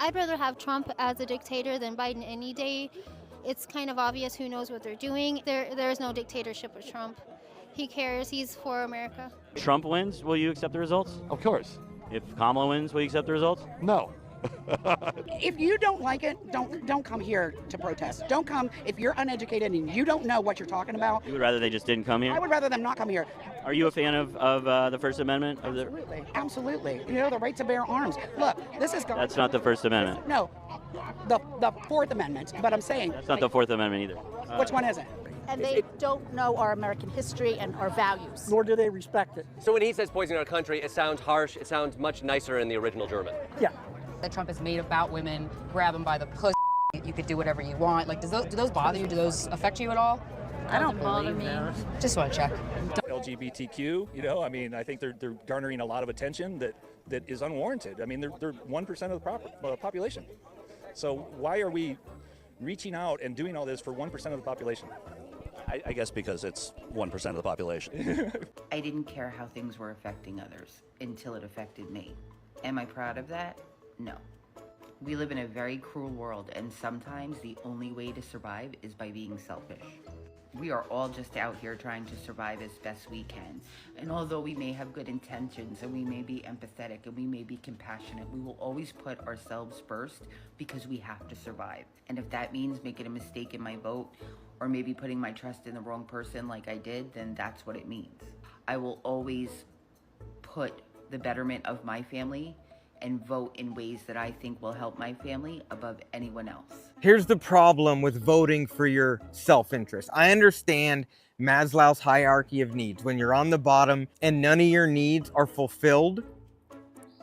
I'd rather have Trump as a dictator than Biden any day. It's kind of obvious who knows what they're doing. There's no dictatorship with Trump. He cares. He's for America. Trump wins, will you accept the results? Of course. If Kamala wins, will you accept the results? No. If you don't like it, don't come here to protest. Don't come if you're uneducated and you don't know what you're talking about. You would rather they just didn't come here? I would rather them not come here. Are you a fan of the First Amendment? Absolutely, absolutely. You know, the right to bear arms. Look, this is... That's not the First Amendment. No, the Fourth Amendment, but I'm saying... That's not the Fourth Amendment either. Which one is it? And they don't know our American history and our values. Nor do they respect it. So when he says poisoning our country, it sounds harsh. It sounds much nicer in the original German. Yeah. That Trump is made about women, grab them by the pussy, you could do whatever you want. Like, do those bother you? Do those affect you at all? I don't bother me. Just want to check. LGBTQ, you know, I mean, I think they're garnering a lot of attention that is unwarranted. I mean, they're 1% of the population. So why are we reaching out and doing all this for 1% of the population? I guess because it's 1% of the population. I didn't care how things were affecting others until it affected me. Am I proud of that? No. We live in a very cruel world, and sometimes the only way to survive is by being selfish. We are all just out here trying to survive as best we can. And although we may have good intentions and we may be empathetic and we may be compassionate, we will always put ourselves first because we have to survive. And if that means making a mistake in my vote or maybe putting my trust in the wrong person like I did, then that's what it means. I will always put the betterment of my family and vote in ways that I think will help my family above anyone else. Here's the problem with voting for your self-interest. I understand Maslow's hierarchy of needs. When you're on the bottom and none of your needs are fulfilled,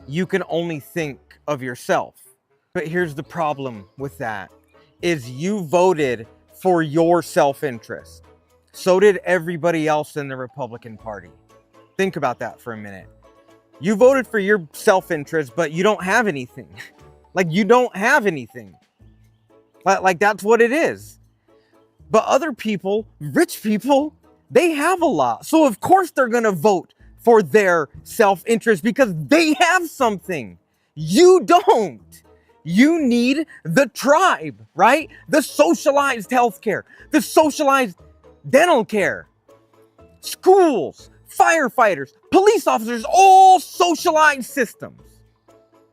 you can only think of yourself. But here's the problem with that, is you voted for your self-interest. So did everybody else in the Republican Party. Think about that for a minute. You voted for your self-interest, but you don't have anything. Like, you don't have anything. Like, that's what it is. But other people, rich people, they have a lot. So, of course, they're going to vote for their self-interest because they have something. You don't. You need the tribe, right? The socialized healthcare, the socialized dental care, schools, firefighters, police officers, all socialized systems.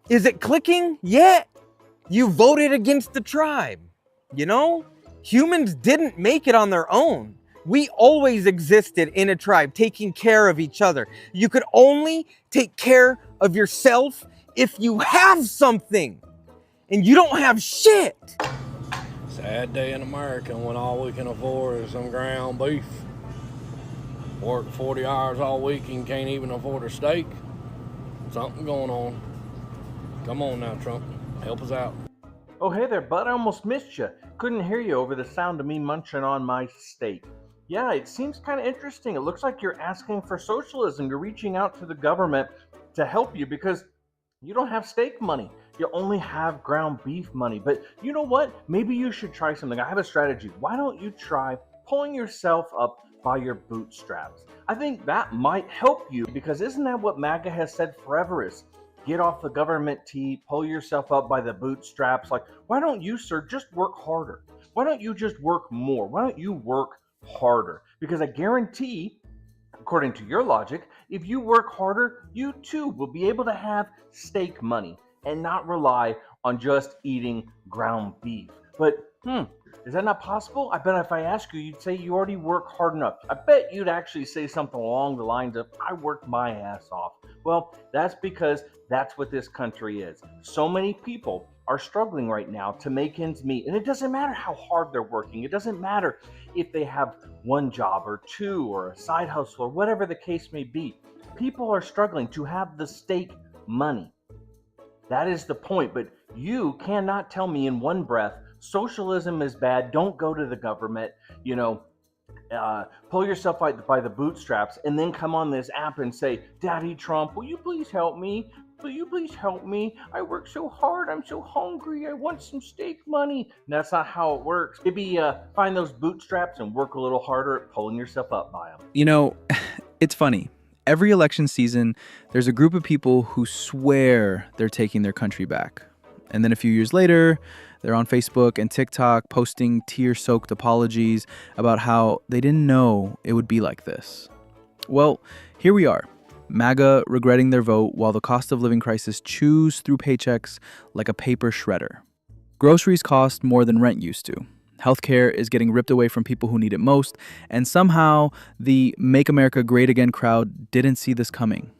Is it clicking yet? You voted against the tribe. You know, humans didn't make it on their own. We always existed in a tribe, taking care of each other. You could only take care of yourself if you have something, and you don't have shit. Sad day in America when all we can afford is some ground beef. Work 40 hours all week and can't even afford a steak. Something going on. Come on now, Trump. Help us out. Oh, hey there, bud. I almost missed you. Couldn't hear you over the sound of me munching on my steak. Yeah, it seems kind of interesting. It looks like you're asking for socialism. You're reaching out to the government to help you because you don't have steak money. You only have ground beef money. But you know what? Maybe you should try something. I have a strategy. Why don't you try pulling yourself up by your bootstraps? I think that might help you because isn't that what MAGA has said forever is get off the government tee, pull yourself up by the bootstraps. Like, why don't you, sir, just work harder? Why don't you just work more? Why don't you work harder? Because I guarantee, according to your logic, if you work harder, you too will be able to have steak money and not rely on just eating ground beef. But, is that not possible? I bet if I ask you, you'd say you already work hard enough. I bet you'd actually say something along the lines of, I worked my ass off. Well, that's because that's what this country is. So many people are struggling right now to make ends meet. And it doesn't matter how hard they're working. It doesn't matter if they have one job or two or a side hustle or whatever the case may be. People are struggling to have the steak money. That is the point. But you cannot tell me in one breath, socialism is bad, don't go to the government, pull yourself by the bootstraps, and then come on this app and say, Daddy Trump, will you please help me? Will you please help me? I work so hard, I'm so hungry, I want some steak money. And that's not how it works. Maybe find those bootstraps and work a little harder at pulling yourself up by them. You know, it's funny. Every election season, there's a group of people who swear they're taking their country back. And then a few years later, they're on Facebook and TikTok posting tear-soaked apologies about how they didn't know it would be like this. Well, here we are, MAGA regretting their vote while the cost of living crisis chews through paychecks like a paper shredder. Groceries cost more than rent used to. Healthcare is getting ripped away from people who need it most, and somehow the Make America Great Again crowd didn't see this coming.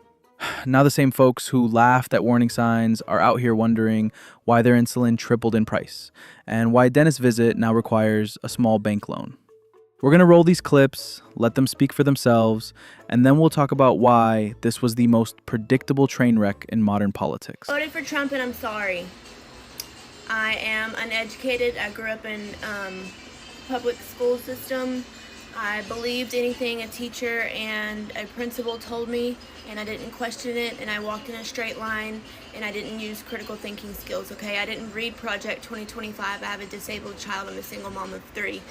Now the same folks who laughed at warning signs are out here wondering why their insulin tripled in price and why a dentist visit now requires a small bank loan. We're going to roll these clips, let them speak for themselves, and then we'll talk about why this was the most predictable train wreck in modern politics. Voted for Trump and I'm sorry. I am uneducated. I grew up in public school system. I believed anything a teacher and a principal told me, and I didn't question it, and I walked in a straight line, and I didn't use critical thinking skills, okay? I didn't read Project 2025. I have a disabled child. I'm a single mom of 3.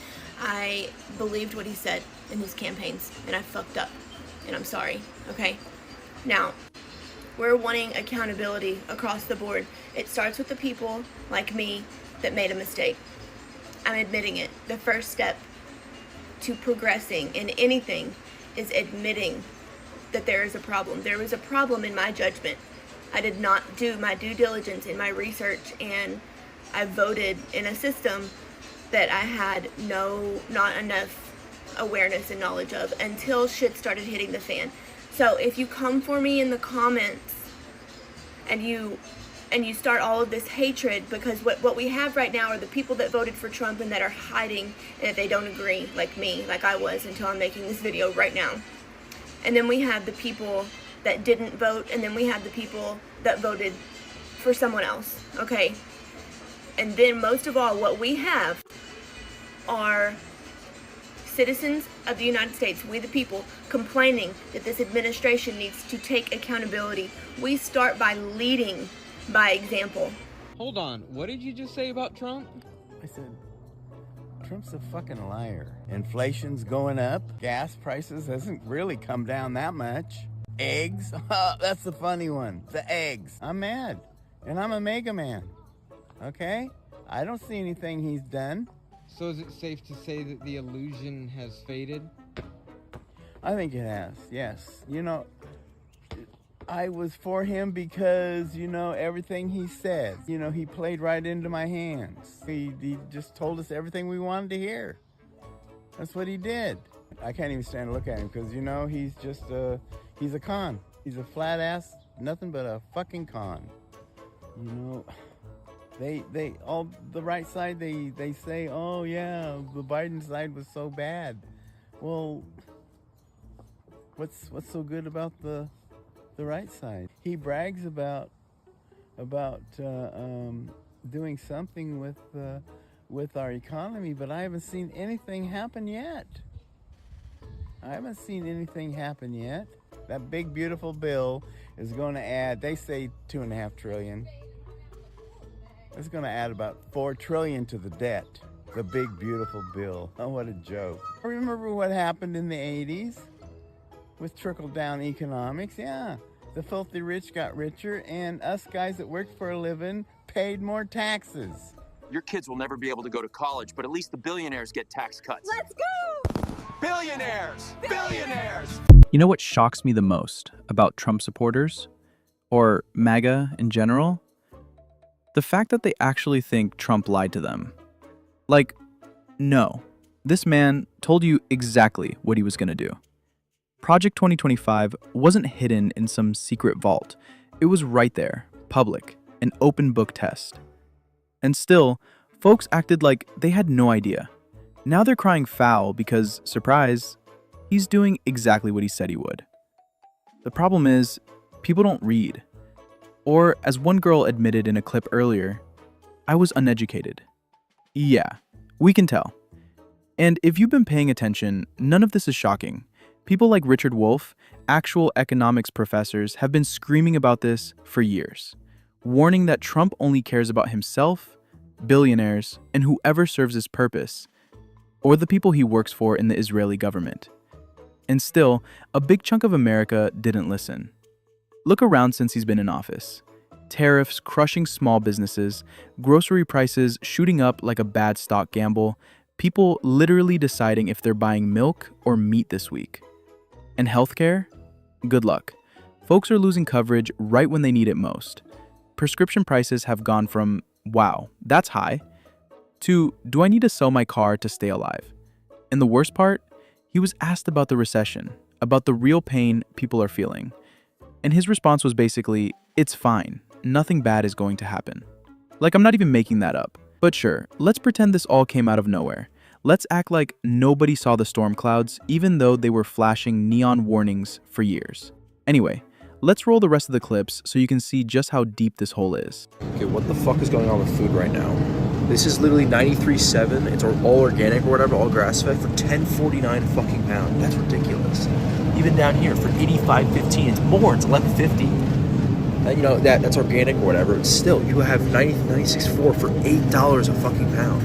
I believed what he said in his campaigns, and I fucked up, and I'm sorry, okay? Now, we're wanting accountability across the board. It starts with the people like me that made a mistake. I'm admitting it. The first step to progressing in anything is admitting that there is a problem. There was a problem in my judgment. I did not do my due diligence in my research, and I voted in a system that I had not enough awareness and knowledge of until shit started hitting the fan. So if you come for me in the comments and you start all of this hatred, because what we have right now are the people that voted for Trump and that are hiding and that they don't agree, like me, like I was until I'm making this video right now. And then we have the people that didn't vote, and then we have the people that voted for someone else, okay? And then most of all, what we have are citizens of the United States, we the people, complaining that this administration needs to take accountability. We start by leading by example. Hold on, what did you just say about Trump? I said, Trump's a fucking liar. Inflation's going up. Gas prices hasn't really come down that much. Eggs, that's the funny one. The eggs. I'm mad, and I'm a mega man, okay? I don't see anything he's done. So is it safe to say that the illusion has faded? I think it has, yes. You know, I was for him because, you know, everything he said, you know, he played right into my hands. He just told us everything we wanted to hear. That's what he did. I can't even stand to look at him because, you know, he's just he's a con. He's a flat ass, nothing but a fucking con. You know, they all, the right side, they say, oh yeah, the Biden side was so bad. Well, what's so good about the right side? He brags about doing something with our economy, but I haven't seen anything happen yet. That big beautiful bill is going to add, they say $2.5 trillion. It's going to add about $4 trillion to the debt. The big beautiful bill. Oh, what a joke. Remember what happened in the 80s with trickle-down economics? Yeah. The filthy rich got richer, and us guys that worked for a living paid more taxes. Your kids will never be able to go to college, but at least the billionaires get tax cuts. Let's go! Billionaires! Billionaires! You know what shocks me the most about Trump supporters, or MAGA in general? The fact that they actually think Trump lied to them. Like, no, this man told you exactly what he was going to do. Project 2025 wasn't hidden in some secret vault. It was right there, public, an open book test. And still, folks acted like they had no idea. Now they're crying foul because, surprise, he's doing exactly what he said he would. The problem is, people don't read. Or, as one girl admitted in a clip earlier, I was uneducated. Yeah, we can tell. And if you've been paying attention, none of this is shocking. People like Richard Wolff, actual economics professors, have been screaming about this for years, warning that Trump only cares about himself, billionaires, and whoever serves his purpose, or the people he works for in the Israeli government. And still, a big chunk of America didn't listen. Look around since he's been in office. tariffs crushing small businesses, grocery prices shooting up like a bad stock gamble, people literally deciding if they're buying milk or meat this week. And healthcare? Good luck. Folks are losing coverage right when they need it most. Prescription prices have gone from, wow, that's high, to, do I need to sell my car to stay alive? And the worst part, he was asked about the recession, about the real pain people are feeling. And his response was basically, it's fine, nothing bad is going to happen. Like, I'm not even making that up. But sure, let's pretend this all came out of nowhere. Let's act like nobody saw the storm clouds, even though they were flashing neon warnings for years. Anyway, let's roll the rest of the clips so you can see just how deep this hole is. Okay, what the fuck is going on with food right now? This is literally 93.7. It's all organic or whatever, all grass-fed for $10.49 a fucking pound. That's ridiculous. Even down here for $85.15, it's more. It's $11.50. You know that's organic or whatever. It's still, you have 96.4 for $8 a fucking pound.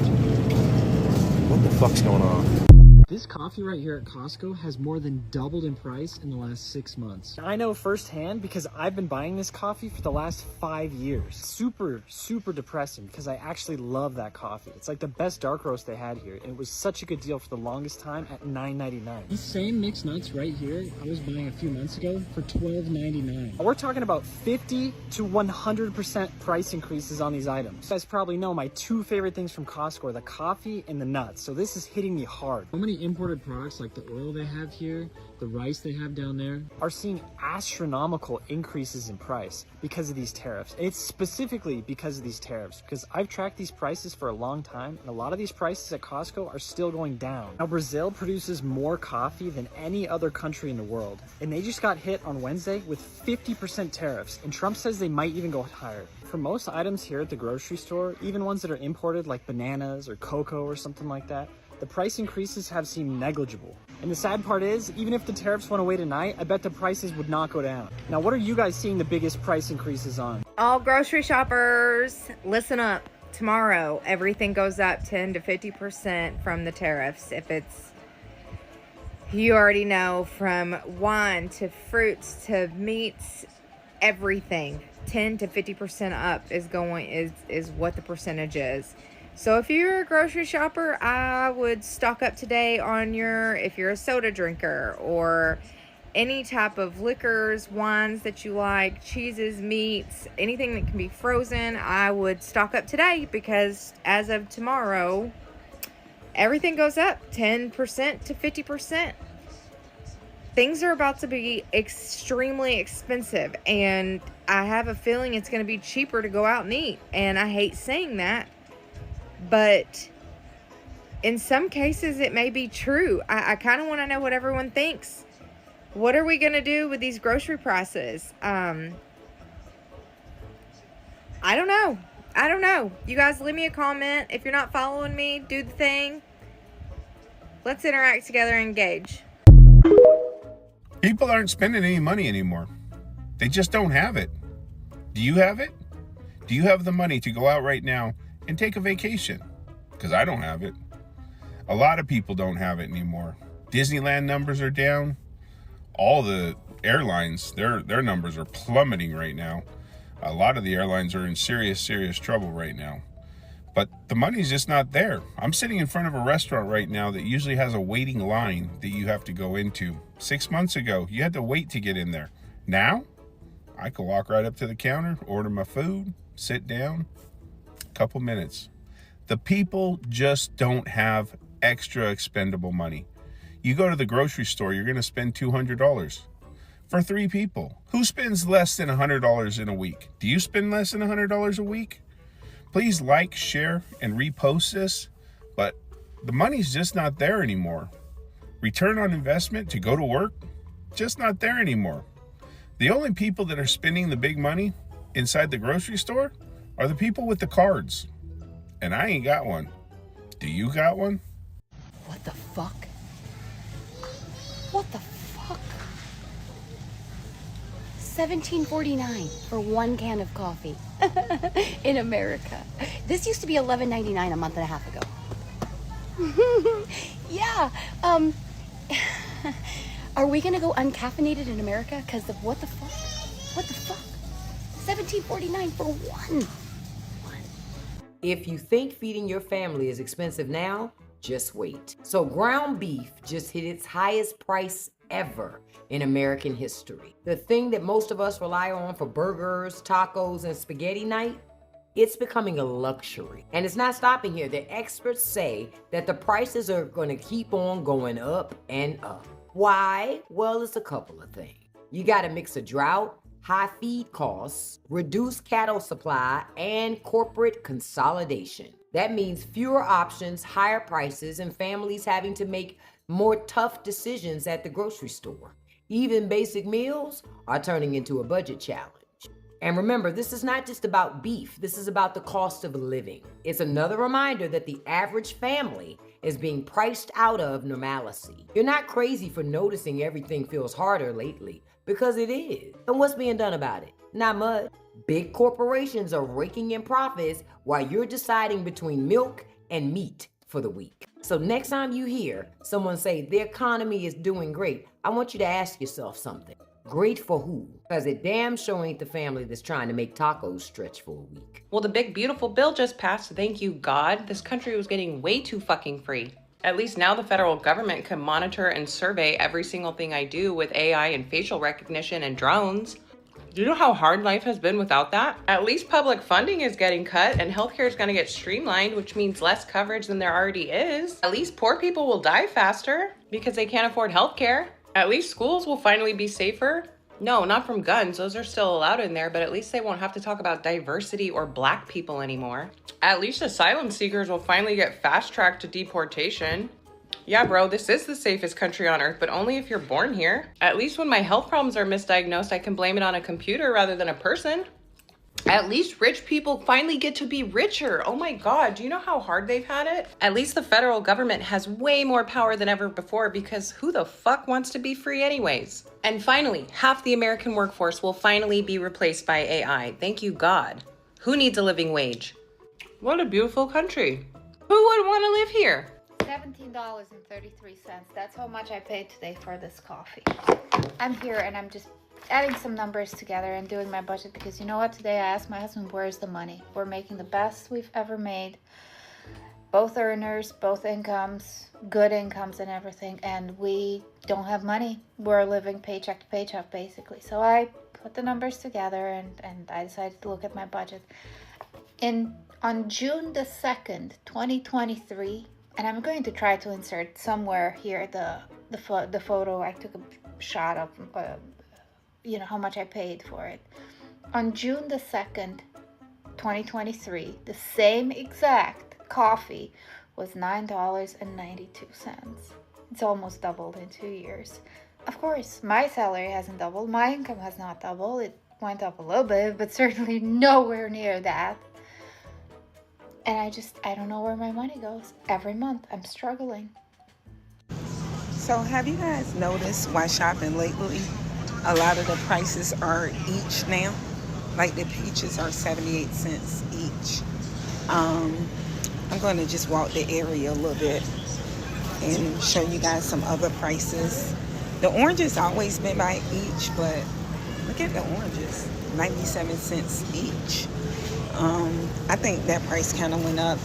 What the fuck's going on? This coffee right here at Costco has more than doubled in price in the last 6 months. I know firsthand because I've been buying this coffee for the last 5 years. Super, super depressing because I actually love that coffee. It's like the best dark roast they had here, and it was such a good deal for the longest time at $9.99. These same mixed nuts right here, I was buying a few months ago for $12.99. We're talking about 50 to 100% price increases on these items. You guys probably know my two favorite things from Costco are the coffee and the nuts, so this is hitting me hard. So many imported products like the oil they have here, the rice they have down there, are seeing astronomical increases in price because of these tariffs. It's specifically because of these tariffs, because I've tracked these prices for a long time, and a lot of these prices at Costco are still going down. Now, Brazil produces more coffee than any other country in the world, and they just got hit on Wednesday with 50% tariffs, and Trump says they might even go higher. For most items here at the grocery store, even ones that are imported like bananas or cocoa or something like that, the price increases have seemed negligible. And the sad part is, even if the tariffs went away tonight, I bet the prices would not go down. Now, what are you guys seeing the biggest price increases on? All grocery shoppers, listen up. Tomorrow, everything goes up 10 to 50% from the tariffs. If it's, you already know, from wine to fruits to meats, everything, 10 to 50% up is what the percentage is. So if you're a grocery shopper, I would stock up today on if you're a soda drinker or any type of liquors, wines that you like, cheeses, meats, anything that can be frozen, I would stock up today because as of tomorrow, everything goes up 10% to 50%. Things are about to be extremely expensive, and I have a feeling it's going to be cheaper to go out and eat. And I hate saying that, but in some cases it may be true. I kind of want to know what everyone thinks. What are we going to do with these grocery prices? I don't know. You guys leave me a comment. If you're not following me, do the thing. Let's interact together and engage. People aren't spending any money anymore. They just don't have it. Do you have it? Do you have the money to go out right now and take a vacation? Because I don't have it. A lot of people don't have it anymore. Disneyland numbers are down. All the airlines, their numbers are plummeting right now. A lot of the airlines are in serious trouble right now. But the money's just not there. I'm sitting in front of a restaurant right now that usually has a waiting line that you have to go into. 6 months ago, you had to wait to get in there. Now, I could walk right up to the counter, order my food, sit down, couple minutes. The people just don't have extra expendable money. You go to the grocery store, you're going to spend $200 for 3 people. Who spends less than $100 in a week? Do you spend less than $100 a week? Please like, share, and repost this, but the money's just not there anymore. Return on investment to go to work, just not there anymore. The only people that are spending the big money inside the grocery store are the people with the cards. And I ain't got one. Do you got one? What the fuck? What the fuck? $17.49 for 1 can of coffee in America. This used to be $11.99 a month and a half ago. Yeah. Are we gonna go uncaffeinated in America? Because of what the fuck? What the fuck? $17.49 for one. If you think feeding your family is expensive now, just wait. So ground beef just hit its highest price ever in American history. The thing that most of us rely on for burgers, tacos, and spaghetti night, it's becoming a luxury. And it's not stopping here. The experts say that the prices are gonna keep on going up and up. Why? Well, it's a couple of things. You gotta mix a drought, high feed costs, reduced cattle supply, and corporate consolidation. That means fewer options, higher prices, and families having to make more tough decisions at the grocery store. Even basic meals are turning into a budget challenge. And remember, this is not just about beef, this is about the cost of living. It's another reminder that the average family is being priced out of normalcy. You're not crazy for noticing everything feels harder lately, because it is. And what's being done about it? Not much. Big corporations are raking in profits while you're deciding between milk and meat for the week. So next time you hear someone say the economy is doing great, I want you to ask yourself something. Great for who? Because it damn sure ain't the family that's trying to make tacos stretch for a week. Well, the big beautiful bill just passed. Thank you, God. This country was getting way too fucking free. At least now the federal government can monitor and survey every single thing I do with AI and facial recognition and drones. Do you know how hard life has been without that? At least public funding is getting cut and healthcare is gonna get streamlined, which means less coverage than there already is. At least poor people will die faster because they can't afford healthcare. At least schools will finally be safer. No, not from guns, those are still allowed in there, but at least they won't have to talk about diversity or black people anymore. At least asylum seekers will finally get fast-tracked to deportation. Yeah, bro, this is the safest country on earth, but only if you're born here. At least when my health problems are misdiagnosed, I can blame it on a computer rather than a person. At least rich people finally get to be richer. Oh my God, do you know how hard they've had it? At least the federal government has way more power than ever before because who the fuck wants to be free anyways? And finally, half the American workforce will finally be replaced by AI. Thank you, God. Who needs a living wage? What a beautiful country. Who would want to live here? $17.33. That's how much I paid today for this coffee. I'm here and I'm just adding some numbers together and doing my budget because you know what? Today I asked my husband, where's the money? We're making the best we've ever made. Both earners, both incomes, good incomes and everything. And we don't have money. We're living paycheck to paycheck basically. So I put the numbers together and I decided to look at my budget. On June the 2nd, 2023, and I'm going to try to insert somewhere here the photo. I took a shot of how much I paid for it. On June the 2nd, 2023, the same exact coffee was $9.92. It's almost doubled in 2 years. Of course, my salary hasn't doubled. My income has not doubled. It went up a little bit, but certainly nowhere near that. And I don't know where my money goes. Every month, I'm struggling. So have you guys noticed while shopping lately, a lot of the prices are each now? Like the peaches are 78 cents each. I'm going to just walk the area a little bit and show you guys some other prices. The oranges always been by each, but look at the oranges, 97 cents each. I think that price kind of went up.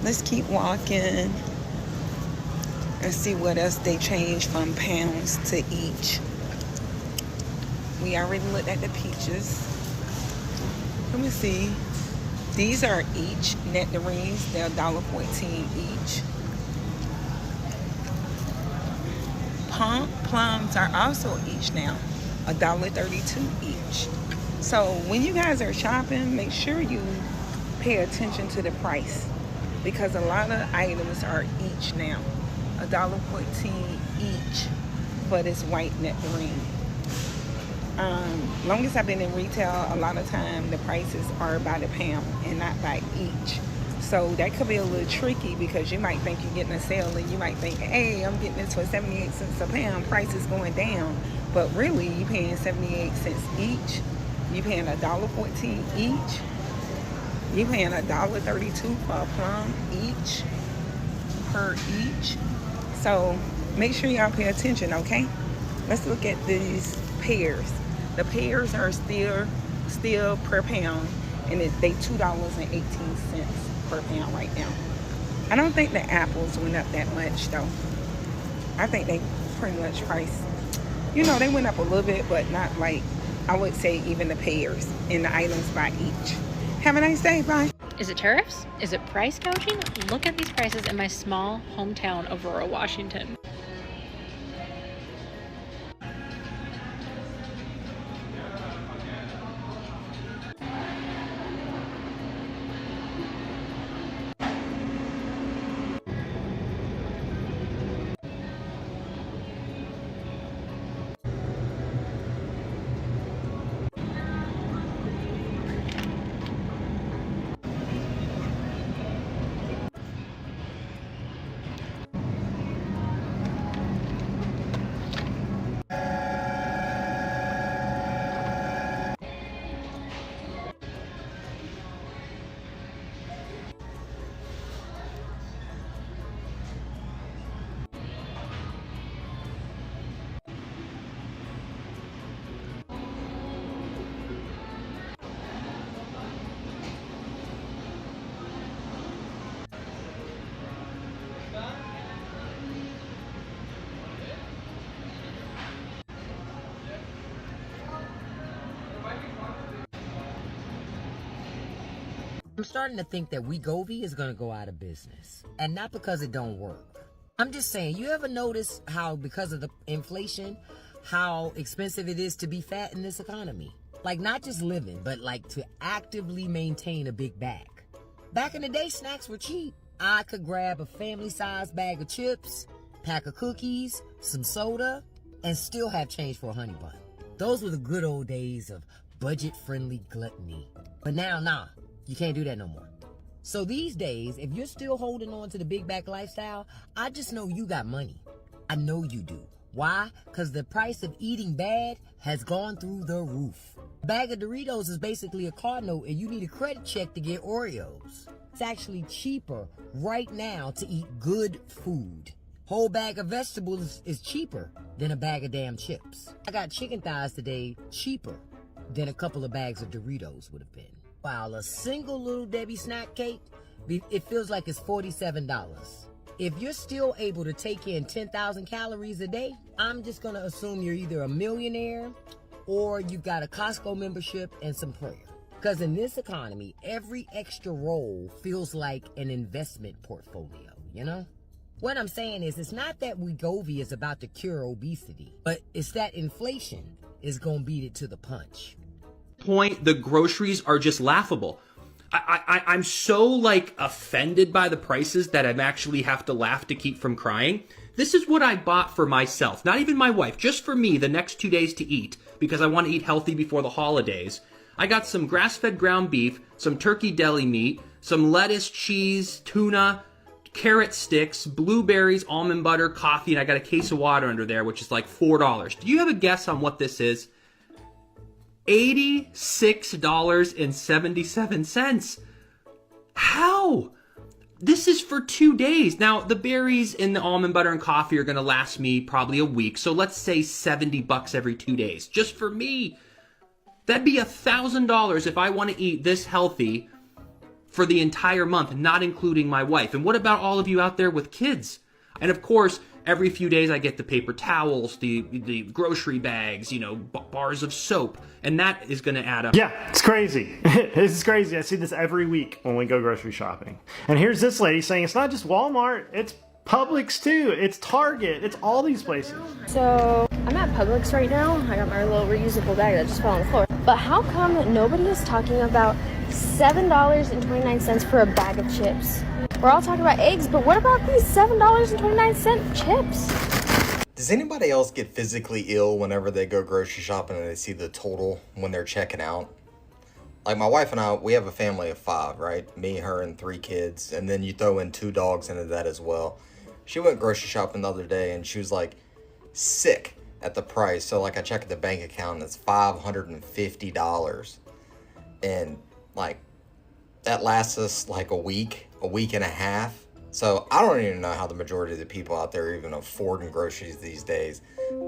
Let's keep walking and see what else they changed from pounds to each. We already looked at the peaches. Let me see. These are each nectarines. They're $1.14 each. Plums are also each now, $1.32 each. So when you guys are shopping, make sure you pay attention to the price because a lot of items are each now, $1.14 each for this white nectarine. Long as I've been in retail, a lot of time the prices are by the pound and not by each. So that could be a little tricky because you might think you're getting a sale and you might think, hey, I'm getting this for 78 cents a pound, price is going down. But really, you're paying 78 cents each. You're paying $1.14 each. You're paying $1.32 for a plum each, per each. So make sure y'all pay attention, okay? Let's look at these pears. The pears are still still per pound, and they $2.18 per pound right now. I don't think the apples went up that much though. I think they pretty much priced, you know, they went up a little bit, but not like, I would say even the pears and the items by each. Have a nice day, bye. Is it tariffs? Is it price gouging? Look at these prices in my small hometown of Aurora, Washington. I'm starting to think that Wegovy is going to go out of business. And not because it don't work. I'm just saying, you ever notice how, because of the inflation, how expensive it is to be fat in this economy? Like, not just living, but like to actively maintain a big bag. Back in the day, snacks were cheap. I could grab a family-sized bag of chips, pack of cookies, some soda, and still have change for a honey bun. Those were the good old days of budget-friendly gluttony. But now, nah. You can't do that no more. So these days, if you're still holding on to the big bag lifestyle, I just know you got money. I know you do. Why? Because the price of eating bad has gone through the roof. A bag of Doritos is basically a car note and you need a credit check to get Oreos. It's actually cheaper right now to eat good food. Whole bag of vegetables is cheaper than a bag of damn chips. I got chicken thighs today cheaper than a couple of bags of Doritos would have been. While a single Little Debbie snack cake, it feels like it's $47. If you're still able to take in 10,000 calories a day, I'm just gonna assume you're either a millionaire or you've got a Costco membership and some prayer. Because in this economy, every extra roll feels like an investment portfolio, you know? What I'm saying is, it's not that Wegovy is about to cure obesity, but it's that inflation is gonna beat it to the punch. Point, the groceries are just laughable. I'm so like offended by the prices that I actually have to laugh to keep from crying. This is what I bought for myself, not even my wife, just for me the next 2 days to eat because I want to eat healthy before the holidays. I got some grass-fed ground beef, some turkey deli meat, some lettuce, cheese, tuna, carrot sticks, blueberries, almond butter, coffee, and I got a case of water under there, which is like $4. Do you have a guess on what this is? $86.77. How? This is for 2 days. Now, the berries and the almond butter and coffee are going to last me probably a week. So let's say $70 every 2 days. Just for me. That'd be $1,000 if I want to eat this healthy for the entire month, not including my wife. And what about all of you out there with kids? And of course, every few days I get the paper towels, the grocery bags, you know, bars of soap, and that is going to add up. Yeah, it's crazy. This is crazy. I see this every week when we go grocery shopping. And here's this lady saying it's not just Walmart, it's Publix too, it's Target, it's all these places. So I'm at Publix right now. I got my little reusable bag that just fell on the floor. But how come nobody is talking about $7.29 for a bag of chips? We're all talking about eggs, but what about these $7.29 chips? Does anybody else get physically ill whenever they go grocery shopping and they see the total when they're checking out? Like my wife and I, we have a family of 5, right? Me, her, and 3 kids. And then you throw in 2 dogs into that as well. She went grocery shopping the other day and she was like sick at the price. So like I checked the bank account and it's $550. And like that lasts us like a week and a half. So I don't even know how the majority of the people out there are even affording groceries these days.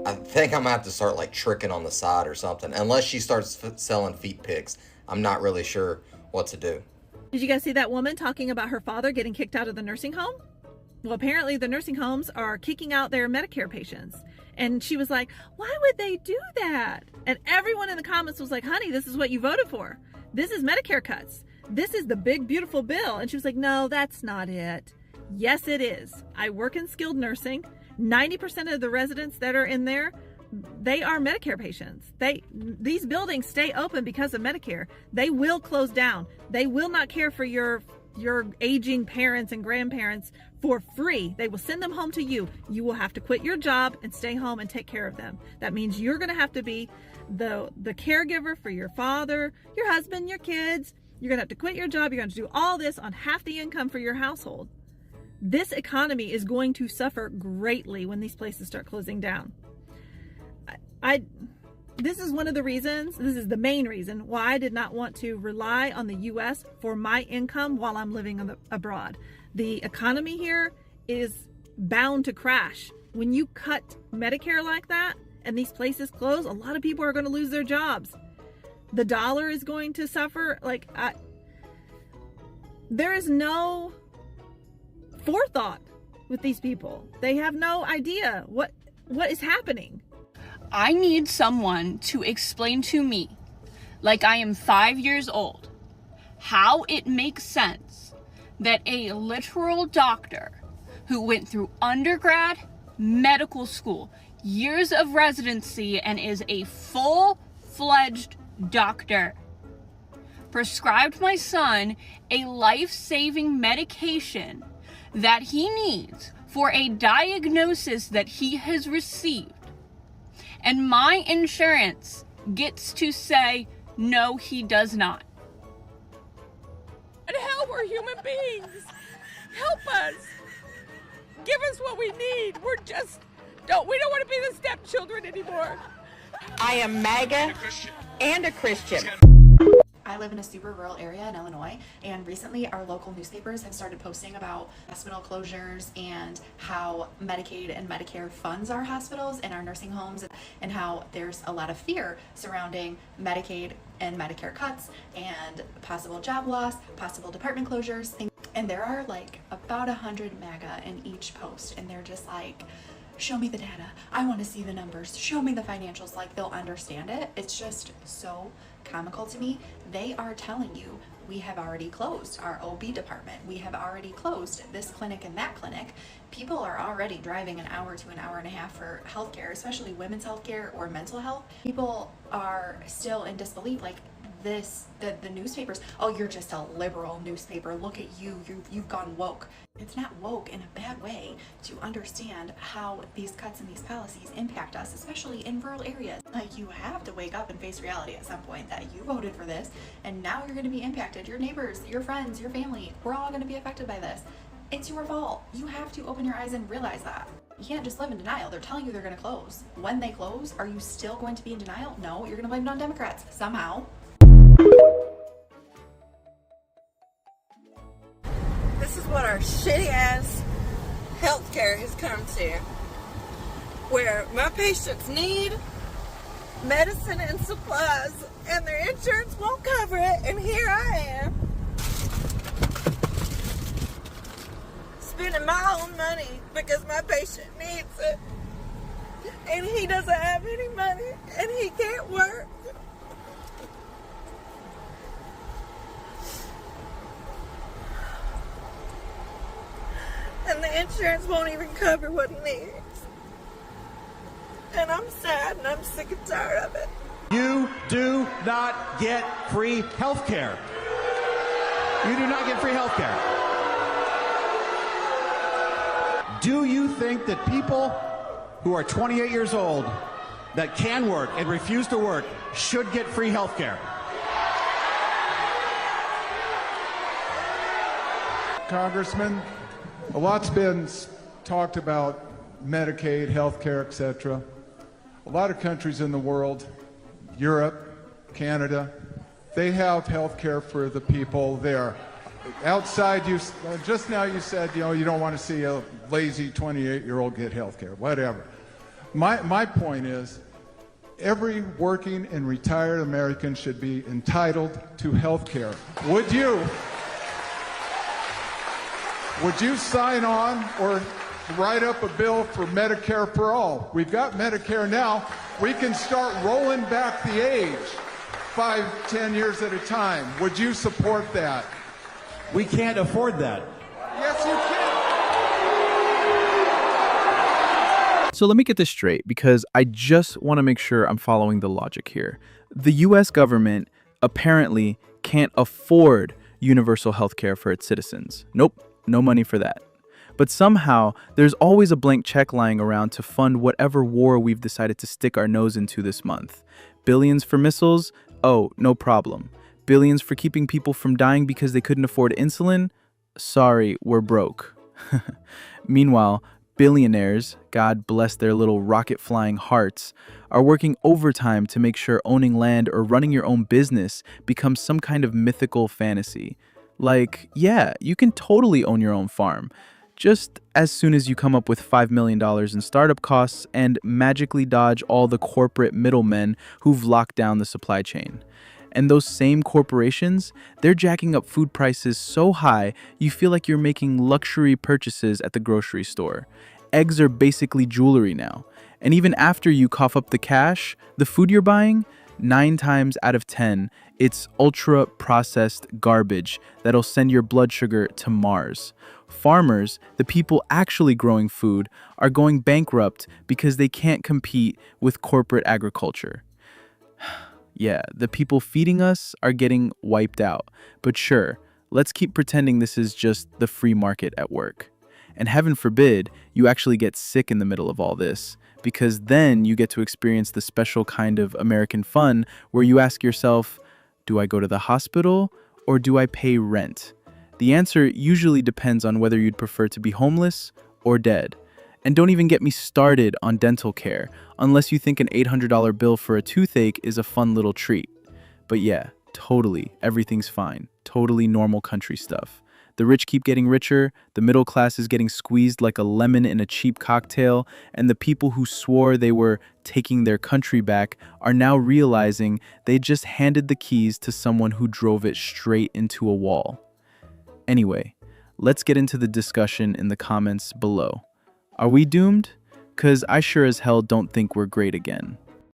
I think I'm gonna have to start like tricking on the side or something. Unless she starts selling feet pics, I'm not really sure what to do. Did you guys see that woman talking about her father getting kicked out of the nursing home? Well, apparently the nursing homes are kicking out their Medicare patients. And she was like, why would they do that? And everyone in the comments was like, honey, this is what you voted for. This is Medicare cuts. This is the big, beautiful bill. And she was like, no, that's not it. Yes, it is. I work in skilled nursing. 90% of the residents that are in there, they are Medicare patients. These buildings stay open because of Medicare. They will close down. They will not care for your aging parents and grandparents for free. They will send them home to you. You will have to quit your job and stay home and take care of them. That means you're going to have to be the caregiver for your father, your husband, your kids. You're going to have to quit your job. You're going to do all this on half the income for your household. This economy is going to suffer greatly when these places start closing down. This is one of the reasons, this is the main reason why I did not want to rely on the U.S. for my income while I'm living abroad. The economy here is bound to crash. When you cut Medicare like that and these places close, a lot of people are going to lose their jobs. The dollar is going to suffer. There is no forethought with these people. They have no idea what is happening. I need someone to explain to me, like I am 5 years old, how it makes sense that a literal doctor who went through undergrad, medical school, years of residency, and is a full-fledged doctor, prescribed my son a life-saving medication that he needs for a diagnosis that he has received. And my insurance gets to say, no, he does not. And hell, we're human beings. Help us. Give us what we need. We don't want to be the stepchildren anymore. I am MAGA and a Christian. I live in a super rural area in Illinois, and recently our local newspapers have started posting about hospital closures and how Medicaid and Medicare funds our hospitals and our nursing homes, and how there's a lot of fear surrounding Medicaid and Medicare cuts and possible job loss, possible department closures. And there are like about 100 MAGA in each post, and they're just like, show me the data. I want to see the numbers. Show me the financials. Like, they'll understand it. It's just so comical to me. They are telling you, we have already closed our OB department. We have already closed this clinic and that clinic. People are already driving an hour to an hour and a half for healthcare, especially women's healthcare or mental health. People are still in disbelief, like the newspapers, oh, you're just a liberal newspaper. Look at you've gone woke. It's not woke in a bad way to understand how these cuts and these policies impact us, especially in rural areas. Like, you have to wake up and face reality at some point that you voted for this, and now you're going to be impacted. Your neighbors, your friends, your family, we're all going to be affected by this. It's your fault. You have to open your eyes and realize that. You can't just live in denial. They're telling you they're going to close. When they close, are you still going to be in denial? No, you're going to blame it on Democrats somehow. This is what our shitty ass healthcare has come to, where my patients need medicine and supplies and their insurance won't cover it, and here I am spending my own money because my patient needs it, and he doesn't have any money and he can't work. And the insurance won't even cover what he needs. And I'm sad and I'm sick and tired of it. You do not get free health care. You do not get free health care. Do you think that people who are 28 years old that can work and refuse to work should get free health care? Congressman, a lot's been talked about Medicaid, health care, etc. A lot of countries in the world, Europe, Canada, they have health care for the people there. outside, just now you said, you don't want to see a lazy 28-year-old get health care, whatever. My point is, every working and retired American should be entitled to health care. Would you sign on or write up a bill for Medicare for all? We've got Medicare now. We can start rolling back the age 5, 10 years at a time. Would you support that? We can't afford that. Yes, you can. So let me get this straight, because I just want to make sure I'm following the logic here. The US government apparently can't afford universal health care for its citizens. Nope, no money for that. But somehow, there's always a blank check lying around to fund whatever war we've decided to stick our nose into this month. Billions for missiles? Oh, no problem. Billions for keeping people from dying because they couldn't afford insulin? Sorry, we're broke. Meanwhile, billionaires, God bless their little rocket-flying hearts, are working overtime to make sure owning land or running your own business becomes some kind of mythical fantasy. Like, yeah, you can totally own your own farm, just as soon as you come up with $5 million in startup costs and magically dodge all the corporate middlemen who've locked down the supply chain. And those same corporations, they're jacking up food prices so high you feel like you're making luxury purchases at the grocery store. Eggs are basically jewelry now. And even after you cough up the cash, the food you're buying, 9 times out of 10, it's ultra-processed garbage that'll send your blood sugar to Mars. Farmers, the people actually growing food, are going bankrupt because they can't compete with corporate agriculture. Yeah, the people feeding us are getting wiped out. But sure, let's keep pretending this is just the free market at work. And heaven forbid you actually get sick in the middle of all this, because then you get to experience the special kind of American fun where you ask yourself, do I go to the hospital or do I pay rent? The answer usually depends on whether you'd prefer to be homeless or dead. And don't even get me started on dental care, unless you think an $800 bill for a toothache is a fun little treat. But yeah, totally, everything's fine. Totally normal country stuff. The rich keep getting richer, the middle class is getting squeezed like a lemon in a cheap cocktail, and the people who swore they were taking their country back are now realizing they just handed the keys to someone who drove it straight into a wall. Anyway, let's get into the discussion in the comments below. Are we doomed? 'Cause I sure as hell don't think we're great again.